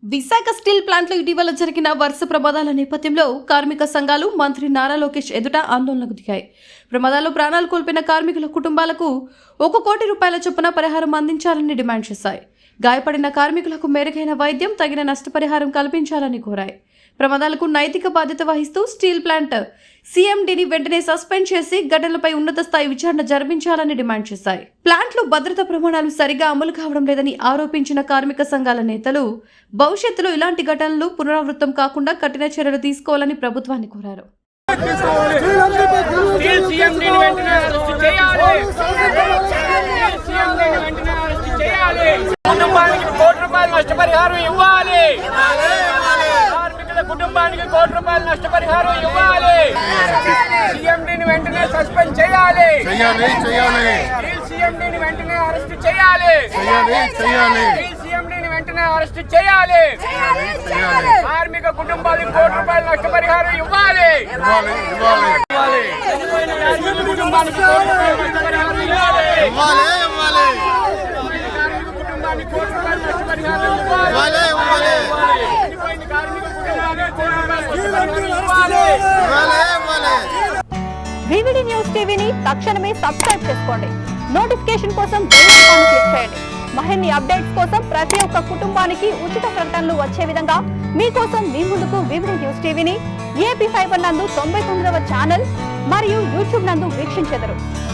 Visakha steel ప్లాంట్లో ఇటీవల జరిగిన వరుస ప్రమాదాల నేపథ్యంలో కార్మిక సంఘాలు మంత్రి నారా లోకేష్ ఎదుట ఆందోళనకు దిగాయి. ప్రమాదాల్లో ప్రాణాలు కోల్పోయిన కార్మికుల కుటుంబాలకు 1 కోటి రూపాయల చొప్పున పరిహారం అందించాలని డిమాండ్ చేశాయి. గాయపడిన కార్మికులకు మెరుగైన వైద్యం, తగిన నష్టపరిహారం కల్పించాలని కోరాయి. ప్రమాదాలకు నైతిక బాధ్యత వహిస్తూ స్టీల్ ప్లాంట్ సీఎండీని వెంటనే సస్పెండ్ చేసి ఘటనలపై ఉన్నత స్థాయి విచారణ జరిపించాలని డిమాండ్ చేశాయి. ప్లాంట్లో భద్రతా ప్రమాణాలు సరిగా అమలు కావడం లేదని ఆరోపించిన కార్మిక సంఘాల నేతలు భవిష్యత్తులో ఇలాంటి ఘటనలు పునరావృతం కాకుండా కఠిన చర్యలు తీసుకోవాలని ప్రభుత్వాన్ని కోరారు. కుటుంబానికి 1 కోటి రూపాయల నష్టపరిహారం ఇవ్వాలి. సీఎండీని వెంటనే సస్పెండ్ చేయాలి. సీఎండీని వెంటనే అరెస్ట్ చేయాలి. సీఎండీని వెంటనే అరెస్ట్ చేయాలి. కార్మిక కుటుంబానికి 1 కోటి రూపాయల నష్టపరిహారం ఇవ్వాలి. కుటుంబానికి 1 కోటి రూపాయల నష్టపరిహారం ఇవ్వాలి. కుటుంబానికి 1 కోటి రూపాయల నష్టపరిహారం ఇవ్వాలి. వివిడి న్యూస్ టీవీని తక్షణమే సబ్స్క్రైబ్ చేసుకోండి. నోటిఫికేషన్ కోసం బెల్ ఐకాన్ క్లిక్ చేయండి. మరిన్ని అప్డేట్స్ కోసం ప్రతి ఒక్క కుటుంబానికి ఉచిత ప్రకటనలు వచ్చే విధంగా మీకోసం మీ ముందుకు వివిడి న్యూస్ టీవీని ఏపీ ఫైబర్ నందు 99వ ఛానల్ మరియు యూట్యూబ్ నందు వీక్షించెదరు.